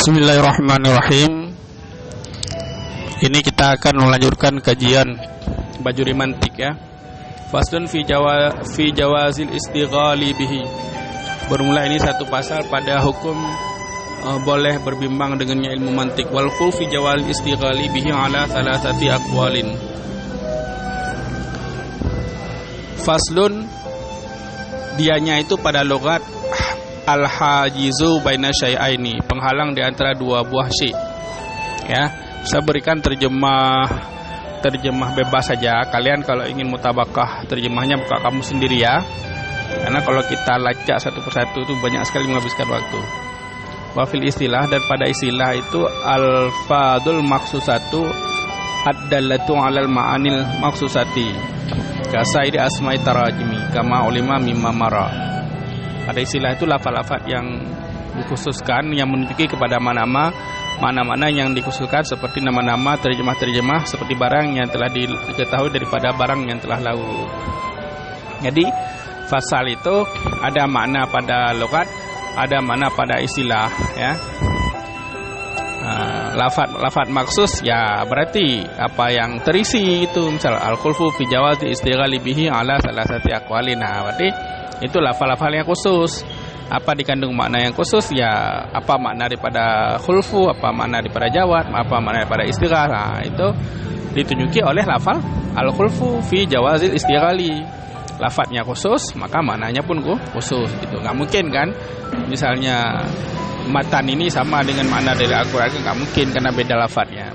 Bismillahirrahmanirrahim. Ini kita akan melanjutkan kajian bajuri mantik ya. Faslun fi jawazil istighali bihi. Bermula ini satu pasal pada hukum boleh berbimbang dengannya ilmu mantik. Wal khul fi jawazil istighali bihi ala thalathati aqwalin. Faslun, dianya itu pada logat al-hajizu baina syai'aini, penghalang di antara dua buah syai'. Ya, saya berikan terjemah bebas saja. Kalian kalau ingin mutabakah terjemahnya buka kamu sendiri ya. Karena kalau kita lacak satu persatu itu banyak sekali menghabiskan waktu. Wa fil istilah, dan pada istilah itu al-fadul maksusatu ad-dallatu 'alal ma'anil maksusati. Kasaidi asma'i tarajimi kama ulima mimma mara. Pada istilah itu lafaz-lafaz yang dikhususkan yang menunjuki kepada mana-mana yang dikhususkan, seperti nama-nama, terjemah-terjemah seperti barang yang telah diketahui daripada barang yang telah lalu. Jadi fasal itu ada makna pada logat, ada makna pada istilah ya. Lafaz maksus ya berarti apa yang terisi itu, misal al-khulfu fi jawazi istighali bihi ala salasati aqwalin. Nah, berarti itu lafal-lafal yang khusus. Apa dikandung makna yang khusus ya, apa makna daripada khulfu, apa makna daripada jawad, apa makna daripada istighal. Nah, itu ditunjuki oleh lafal al-khulfu fi jawazil istighali. Lafadznya khusus, maka maknanya pun khusus gitu. Enggak mungkin kan misalnya matan ini sama dengan makna dari Al-Qur'an, enggak mungkin karena beda lafadznya.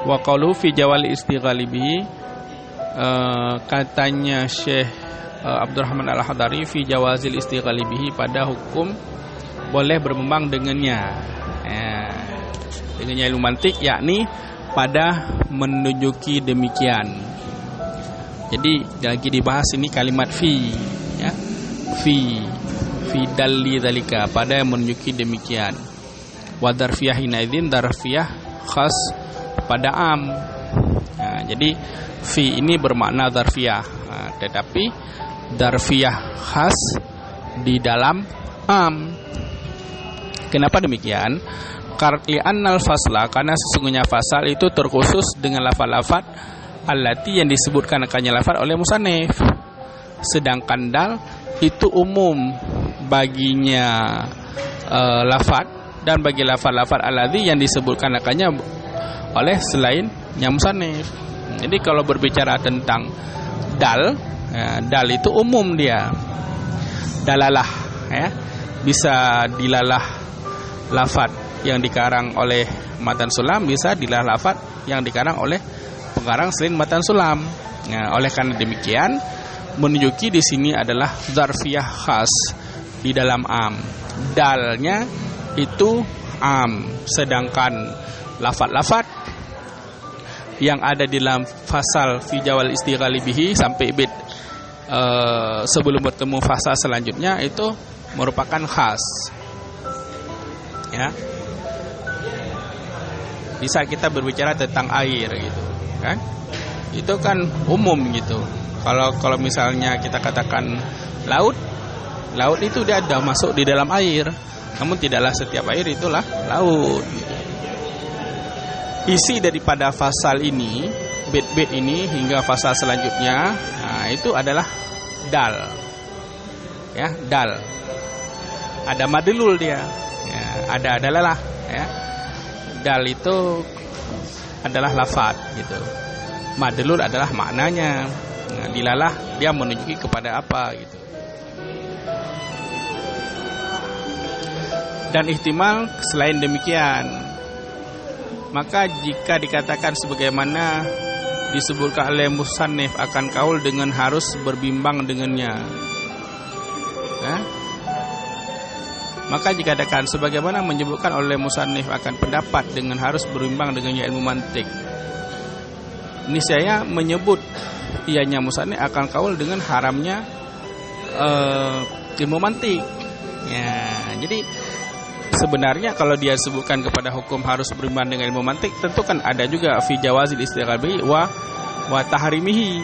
Wa qalu fi jawali istighali bihi, katanya Syekh Abdurrahman Al-Hadari fi jawazil istighali bihi, pada hukum boleh berbimbang dengannya, dengannya ilmu mantik, yakni pada menunjuki demikian. Jadi lagi dibahas ini kalimat fi ya, fi dalli dzalika, pada menunjuki demikian. Wa darfiyah hinaidin, darfiyah khas pada am. Nah, jadi fi ini bermakna darfiyah, tetapi darfiyah khas di dalam am. Kenapa demikian? Karli'annal fasla, karena sesungguhnya fasal itu terkhusus dengan lafaz-lafaz allati yang disebutkan akannya lafaz oleh musannif. Sedangkan dal itu umum baginya lafaz, dan bagi lafaz-lafaz alladzi yang disebutkan akannya oleh selain yang musannif. Jadi kalau berbicara tentang dal, dal itu umum dia. Dalalah ya, bisa dilalah lafaz yang dikarang oleh matan sulam, bisa dilalah lafaz yang dikarang oleh pengarang selain matan sulam. Nah, oleh karena demikian menunjuki di sini adalah zarfiyah khas di dalam am. Dalnya itu am, sedangkan lafaz-lafaz yang ada di dalam fasal fi jawal istighali bihi sampai bid sebelum bertemu fasal selanjutnya itu merupakan khas. Ya. Bisa kita berbicara tentang air gitu, kan? Itu kan umum gitu. Kalau misalnya kita katakan laut itu dia ada masuk di dalam air. Namun tidaklah setiap air itulah laut gitu. Isi daripada fasal ini, bait-bait ini hingga fasal selanjutnya, nah itu adalah dal. Ya, dal. Ada madlul dia. Ya, ada adalah ya. Dal itu adalah lafaz gitu. Madlul adalah maknanya. Nah, dilalah dia menunjuki kepada apa gitu. Dan ihtimal selain demikian, maka jika dikatakan sebagaimana disebutkan oleh musannif akan kaul dengan harus berbimbang dengannya, maka dikatakan sebagaimana menyebutkan oleh musannif akan pendapat dengan harus berbimbang dengannya ilmu mantik, niscaya menyebut ianya musannif akan kaul dengan haramnya ilmu mantik. Ya, jadi sebenarnya kalau dia sebutkan kepada hukum harus beriman dengan ilmu mantik, tentu kan ada juga fi jawazil istighali wa tahrimihi.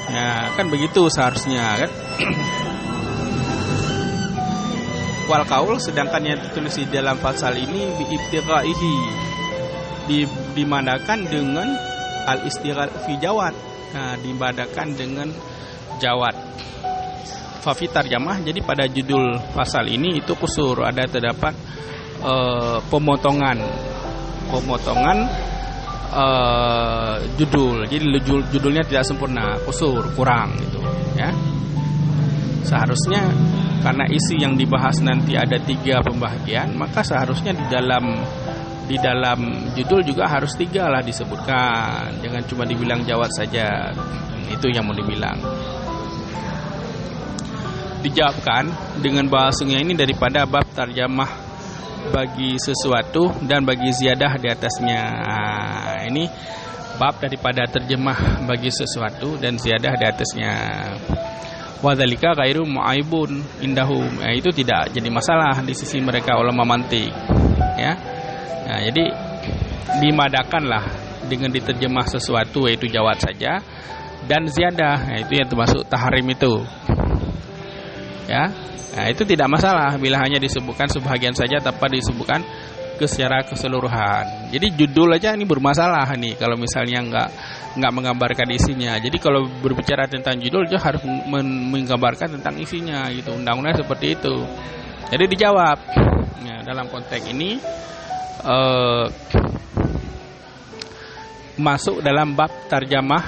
Ya, kan begitu seharusnya kan. Wal qaul, sedangkan yang ditulis di dalam pasal ini biibtighaihi, dimadakan dengan al istighal fi jawad. Nah, dimadakan dengan jawad. Fa fi tarjamah, jadi pada judul pasal ini itu kusur, ada terdapat pemotongan judul. Jadi judulnya tidak sempurna, kusur, kurang gitu ya. Seharusnya karena isi yang dibahas nanti ada 3 pembahagian, maka seharusnya di dalam judul juga harus 3 lah disebutkan. Jangan cuma dibilang jawab saja. Itu yang mau dibilang. Dijawabkan dengan bahasanya ini daripada bab tarjamah bagi sesuatu dan bagi ziyadah di atasnya. Ini bab daripada terjemah bagi sesuatu dan ziyadah di atasnya. Wadzalika ghairu mu'aibun indahum. Itu tidak jadi masalah di sisi mereka ulama mantik, ya. Nah, jadi dimadakanlah dengan diterjemah sesuatu, yaitu jawab saja, dan ziyadah, itu yang termasuk tahrim itu, ya. Nah, itu tidak masalah bila hanya disebutkan sebahagian saja tanpa disebutkan secara keseluruhan. Jadi judul aja ini bermasalah nih kalau misalnya nggak menggambarkan isinya. Jadi kalau berbicara tentang judul dia harus menggambarkan tentang isinya gitu. Undang-undang seperti itu. Jadi dijawab. Nah, dalam konteks ini masuk dalam bab tarjamah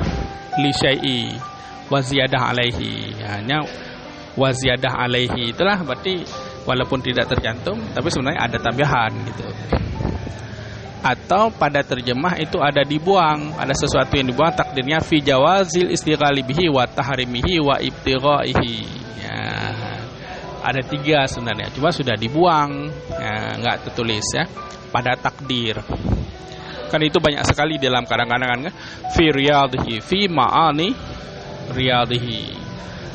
li syai'i wa ziyadah alaihi. Hanya wa ziyadah alaihi itulah berarti walaupun tidak tercantum tapi sebenarnya ada tambahan gitu. Atau pada terjemah itu ada dibuang, ada sesuatu yang dibuang, takdirnya fi jawazil istighali bihi wa tahrimihi wa ibtighaihi. Ya. Ada 3 sebenarnya, cuma sudah dibuang, ya, nggak tertulis ya pada takdir. Kan itu banyak sekali dalam kadang-kadang kan fi riyadhihi, fi ma'ani riyadhihi,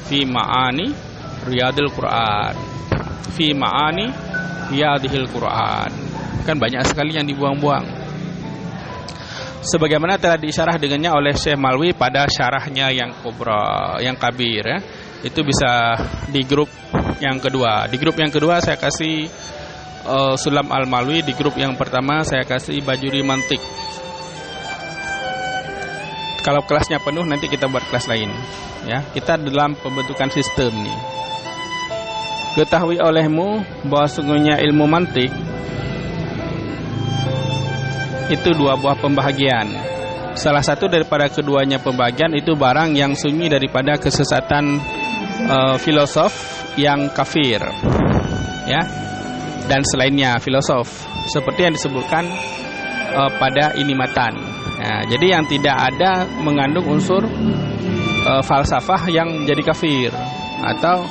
fi ma'ani riyadil Quran, fi ma'ani riyadhil Quran. Kan banyak sekali yang dibuang-buang. Sebagaimana telah diisyarah dengannya oleh Syekh Malwi pada syarahnya yang kubra, yang kabir ya. Itu bisa di grup yang kedua. Di grup yang kedua saya kasih Sulam Al-Malwi, di grup yang pertama saya kasih Bajuri Mantik. Kalau kelasnya penuh nanti kita buat kelas lain ya. Kita dalam pembentukan sistem nih. Ketahui olehmu bahwa sungguhnya ilmu mantik itu 2 buah pembahagian. Salah satu daripada keduanya pembahagian itu barang yang sunyi daripada kesesatan filosof yang kafir, ya, dan selainnya filosof, seperti yang disebutkan pada ini matan. Nah, jadi yang tidak ada mengandung unsur falsafah yang menjadi kafir atau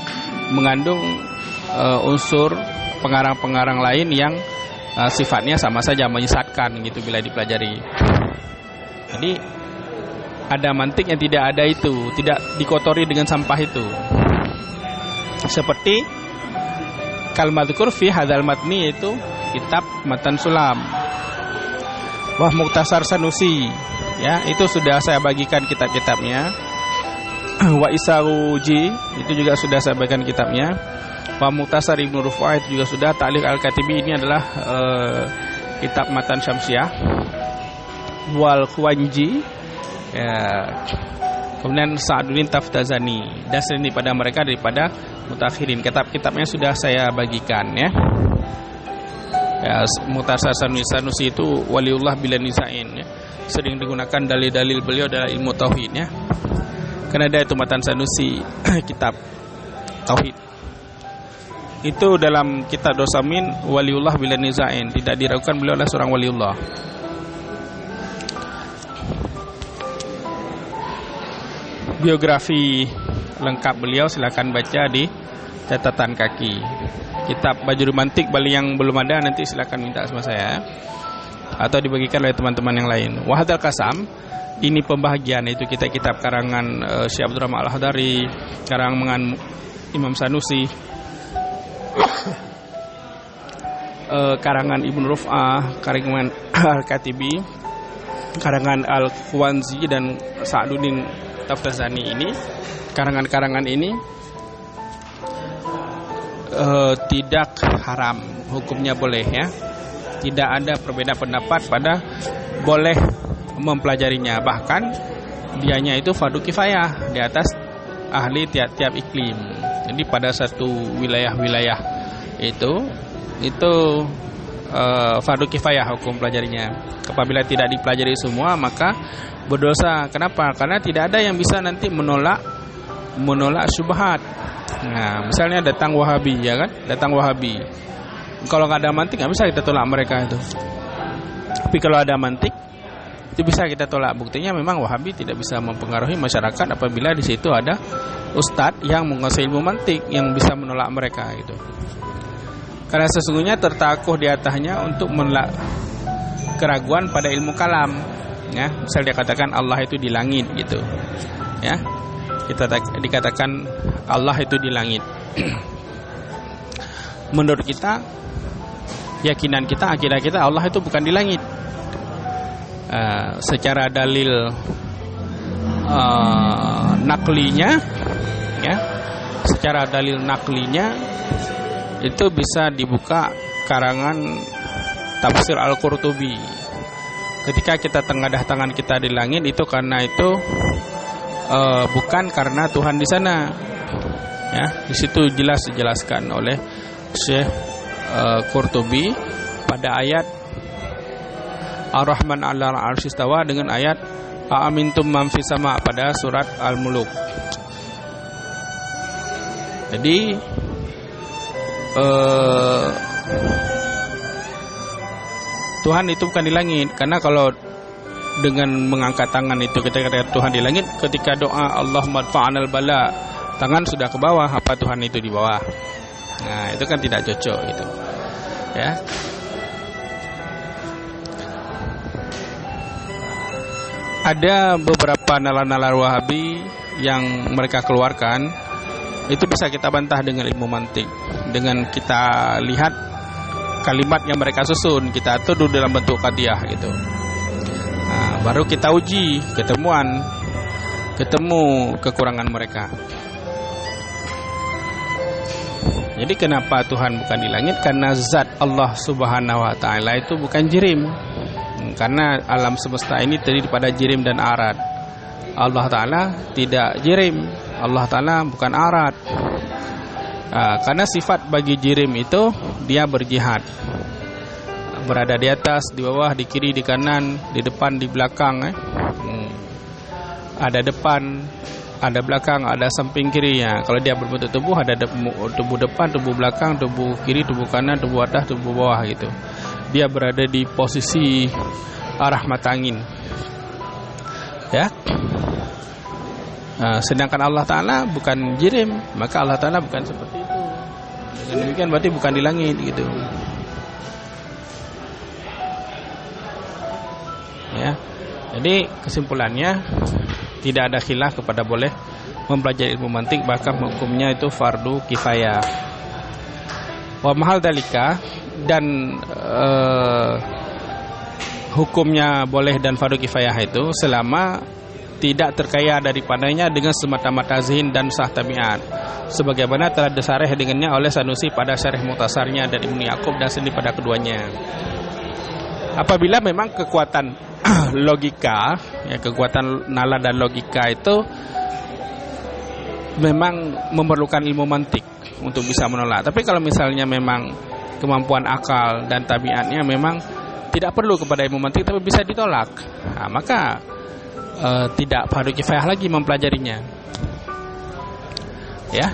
mengandung unsur pengarang-pengarang lain yang sifatnya sama saja menyesatkan gitu bila dipelajari. Jadi ada mantik yang tidak ada itu, tidak dikotori dengan sampah itu. Seperti kalmadzukur fi hadzal matni, itu kitab Matan Sulam. Wah, Mukhtasar Sanusi ya, itu sudah saya bagikan kitab-kitabnya. Wa Isaruji itu juga sudah saya bagikan kitabnya. Wa Mukhtasar Ibnu Rufa'ah itu juga sudah. Ta'liq Al-Katibi ini adalah kitab Matan Syamsiah. Wal Khwanji ya. Kemudian Sa'duddin Taftazani, dasar ini pada mereka daripada mutakhirin. Kitab-kitabnya sudah saya bagikan ya. Ya, Mukhtasar Sanusi itu waliullah bila nisain ya. Sering digunakan dalil-dalil beliau dalam ilmu tauhid ya. Karena ada itu Matan Sanusi kitab tauhid. Itu dalam kitab Dosamin waliullah bila nisain, tidak diragukan beliau adalah seorang waliullah. Biografi lengkap beliau silakan baca di catatan kaki. Kitab Bajuri Mantik bagi yang belum ada nanti silakan minta sama saya atau dibagikan oleh teman-teman yang lain. Wahadal Kasam, ini pembahagian itu kitab karangan Syekh Abdurrahman Al-Hadari, karangan Imam Sanusi, karangan Ibnu Ruf'ah, karangan Al-Katibi, karangan Al-Khwanzi dan Sa'duddin Taftazani. Ini karangan-karangan ini tidak haram, hukumnya boleh ya. Tidak ada perbedaan pendapat pada boleh mempelajarinya. Bahkan dianya itu fardu kifayah di atas ahli tiap-tiap iklim. Jadi pada satu wilayah-wilayah itu fardu kifayah hukum pelajarinya. Apabila tidak dipelajari semua maka berdosa. Kenapa? Karena tidak ada yang bisa nanti menolak syubhat. Nah, misalnya datang Wahabi, ya kan? Datang Wahabi. Kalau nggak ada mantik nggak bisa kita tolak mereka itu. Tapi kalau ada mantik itu bisa kita tolak. Buktinya memang Wahabi tidak bisa mempengaruhi masyarakat apabila di situ ada ustadz yang menguasai ilmu mantik yang bisa menolak mereka itu. Karena sesungguhnya tertakuh di atasnya untuk menolak keraguan pada ilmu kalam. Ya, misal dia katakan Allah itu di langit gitu. Ya. Dikatakan Allah itu di langit. Menurut kita, keyakinan kita, akidah kita, Allah itu bukan di langit. Secara dalil naklinya, ya, secara dalil naklinya itu bisa dibuka karangan Tafsir Al-Qurtubi. Ketika kita tengadah tangan kita di langit itu karena itu bukan karena Tuhan di sana. Ya, di situ jelas dijelaskan oleh Syekh Qurtubi pada ayat Ar-Rahman 'alal 'arsy istawa dengan ayat A'amintum man fis sama pada surat Al-Muluk. Jadi Tuhan itu bukan di langit, karena kalau dengan mengangkat tangan itu ketika Tuhan di langit, ketika doa Allahumma adfa'anal bala, tangan sudah ke bawah, apa Tuhan itu di bawah? Nah, itu kan tidak cocok itu. Ya. Ada beberapa nalar-nalar Wahabi yang mereka keluarkan, itu bisa kita bantah dengan ilmu mantik. Dengan kita lihat kalimat yang mereka susun, kita tuduh dalam bentuk qadiyah gitu. Nah, baru kita uji ketemu kekurangan mereka. Jadi kenapa Tuhan bukan di langit? Karena zat Allah Subhanahu wa taala itu bukan jirim. Karena alam semesta ini terdiri pada jirim dan arad. Allah taala tidak jirim. Allah taala bukan arad. Karena sifat bagi jirim itu dia berjihad, berada di atas, di bawah, di kiri, di kanan, di depan, di belakang. Ada depan, ada belakang, ada samping kirinya. Kalau dia berbentuk tubuh, ada tubuh depan, tubuh belakang, tubuh kiri, tubuh kanan, tubuh atas, tubuh bawah gitu. Dia berada di posisi arah mata angin. Ya. Sedangkan Allah Ta'ala bukan jirim, maka Allah Ta'ala bukan seperti itu. Dengan demikian berarti bukan di langit gitu. Ya. Jadi kesimpulannya tidak ada khilaf kepada boleh mempelajari ilmu mantik, bahkan hukumnya itu fardu kifayah. Wa mahal dalika, dan hukumnya boleh dan fardu kifayah itu selama tidak terkaya daripadanya dengan semata-mata zihin dan sah tabiat, sebagaimana telah disareh dengannya oleh Sanusi pada syarih Mukhtasarnya dan Ibnu Yaqub dan sendiri pada keduanya. Apabila memang kekuatan logika, ya, kekuatan nalar dan logika itu memang memerlukan ilmu mantik untuk bisa menolak. Tapi kalau misalnya memang kemampuan akal dan tabiatnya memang tidak perlu kepada ilmu mantik tapi bisa ditolak, nah, maka tidak fardu kifayah lagi mempelajarinya. Ya,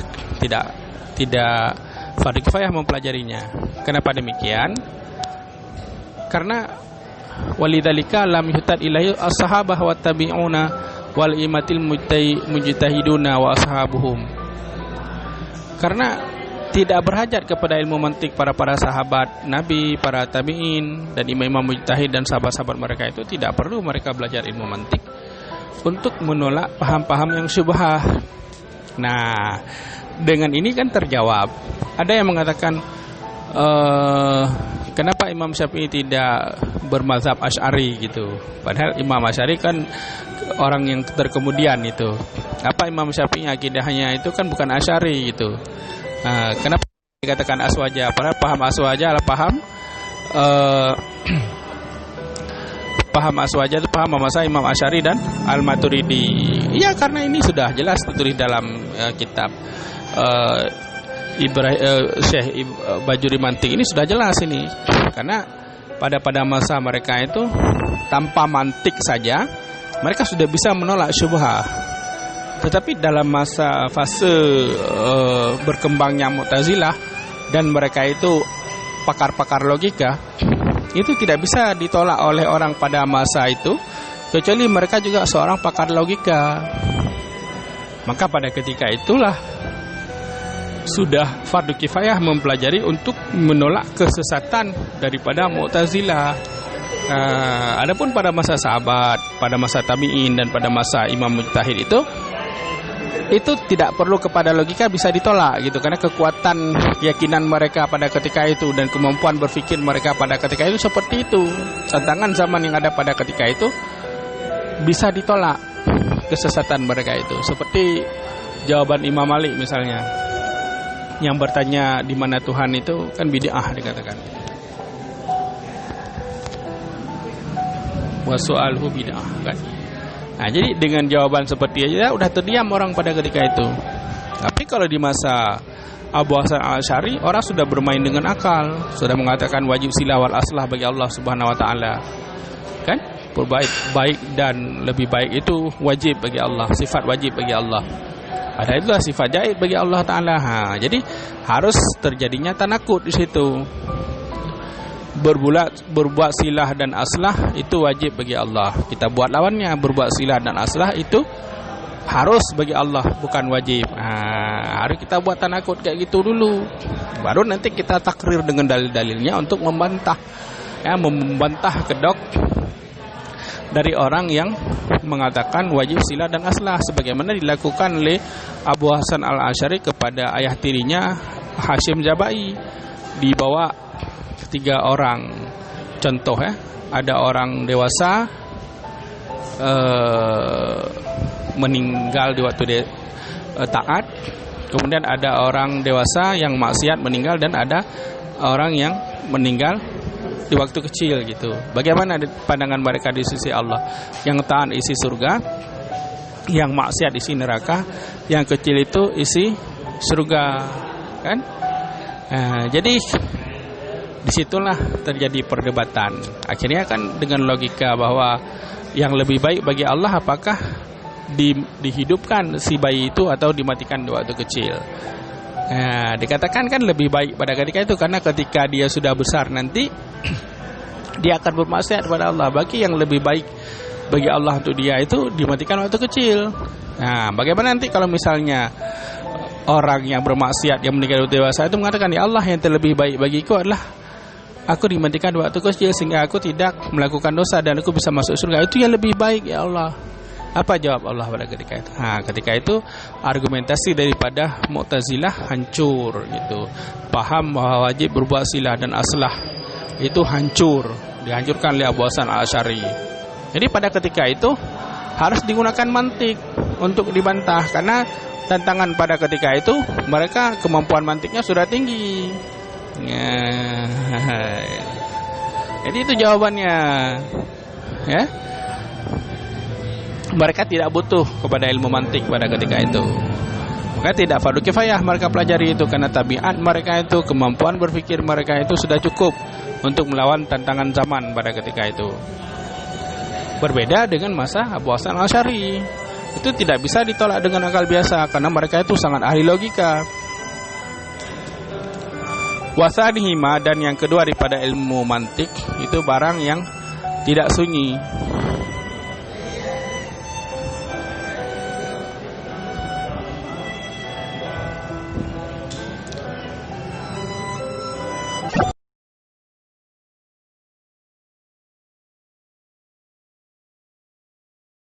tidak fardu kifayah mempelajarinya. Kenapa demikian? Karena walidzalika lam yuhtad ilaihi as-sahabah wa tabi'una wal imatil mujtahiduna wa ashabuhum. Karena tidak berhajat kepada ilmu mantik para sahabat Nabi, para tabi'in dan imam-imam mujtahid dan sahabat-sahabat mereka itu tidak perlu mereka belajar ilmu mantik untuk menolak paham-paham yang syubhah. Nah, dengan ini kan terjawab. Ada yang mengatakan kenapa Imam Syafi'i tidak bermazhab Asy'ari gitu? Padahal Imam Asy'ari kan orang yang terkemudian itu. Apa Imam Syafi'i akidahnya itu kan bukan Asy'ari gitu. Kenapa dikatakan aswaja. Padahal paham aswaja adalah paham aswaja itu paham masa Imam Asy'ari dan Al-Maturidi. Ya, karena ini sudah jelas tertulis dalam kitab Syekh Bajuri Mantik ini sudah jelas ini. Karena pada masa mereka itu tanpa mantik saja mereka sudah bisa menolak syubhah. Tetapi dalam fase berkembangnya Mu'tazilah dan mereka itu pakar-pakar logika, itu tidak bisa ditolak oleh orang pada masa itu kecuali mereka juga seorang pakar logika. Maka pada ketika itulah sudah fardu kifayah mempelajari untuk menolak kesesatan daripada Mu'tazilah. Adapun pada masa sahabat, pada masa tabi'in dan pada masa Imam Mujtahid itu tidak perlu kepada logika, bisa ditolak gitu, karena kekuatan keyakinan mereka pada ketika itu dan kemampuan berpikir mereka pada ketika itu seperti itu. Tantangan zaman yang ada pada ketika itu bisa ditolak kesesatan mereka itu. Seperti jawaban Imam Malik misalnya, yang bertanya di mana Tuhan itu kan bid'ah dikatakan. Wa su'alhu bid'ah kan. Nah, jadi dengan jawaban seperti itu udah terdiam orang pada ketika itu. Tapi kalau di masa Abu Hasan Al-Asy'ari, orang sudah bermain dengan akal, sudah mengatakan wajib silah wal aslah bagi Allah Subhanahu wa taala. Kan? Baik dan lebih baik itu wajib bagi Allah, sifat wajib bagi Allah. Ada itulah sifat jaib bagi Allah taala. Jadi harus terjadinya tanakut di situ. Berbuat silah dan aslah itu wajib bagi Allah. Kita buat lawannya, berbuat silah dan aslah itu harus bagi Allah, bukan wajib. Harus kita buat tanakut kayak gitu dulu. Baru nanti kita takrir dengan dalil-dalilnya untuk membantah, membantah kedok dari orang yang mengatakan wajib silah dan aslah, sebagaimana dilakukan oleh Abu Hasan Al-Asy'ari kepada ayah tirinya Hashim Jabai. Dibawa 3 orang contoh, ada orang dewasa meninggal di waktu taat, kemudian ada orang dewasa yang maksiat meninggal, dan ada orang yang meninggal di waktu kecil gitu. Bagaimana pandangan mereka di sisi Allah? Yang taat isi surga, yang maksiat isi neraka, yang kecil itu isi surga, kan? Jadi disitulah terjadi perdebatan. Akhirnya kan dengan logika bahwa yang lebih baik bagi Allah apakah dihidupkan si bayi itu atau dimatikan di waktu kecil. Dikatakan kan lebih baik pada ketika itu, karena ketika dia sudah besar nanti dia akan bermaksiat kepada Allah. Bagi yang lebih baik bagi Allah untuk dia itu dimatikan waktu kecil. Bagaimana nanti kalau misalnya orang yang bermaksiat yang meninggal waktu dewasa itu mengatakan, ya Allah, yang terlebih baik bagiku adalah aku dimatikan di waktu kecil sehingga aku tidak melakukan dosa dan aku bisa masuk surga. Itu yang lebih baik, ya Allah. Apa jawab Allah pada ketika itu? Ketika itu argumentasi daripada Mu'tazilah hancur gitu. Paham bahwa wajib berbuat silah dan aslah itu hancur, dihancurkan oleh Abu Hasan Al-Asy'ari. Jadi pada ketika itu harus digunakan mantik untuk dibantah, karena tantangan pada ketika itu mereka kemampuan mantiknya sudah tinggi. Jadi itu jawabannya, ya. Mereka tidak butuh kepada ilmu mantik pada ketika itu. Maka tidak fardu kifayah mereka pelajari itu, karena tabiat mereka itu, kemampuan berpikir mereka itu sudah cukup untuk melawan tantangan zaman pada ketika itu. Berbeda dengan masa Abu Hasan Al-Asy'ari, itu tidak bisa ditolak dengan akal biasa, karena mereka itu sangat ahli logika. Wasanihima, dan yang kedua daripada ilmu mantik itu barang yang tidak sunyi,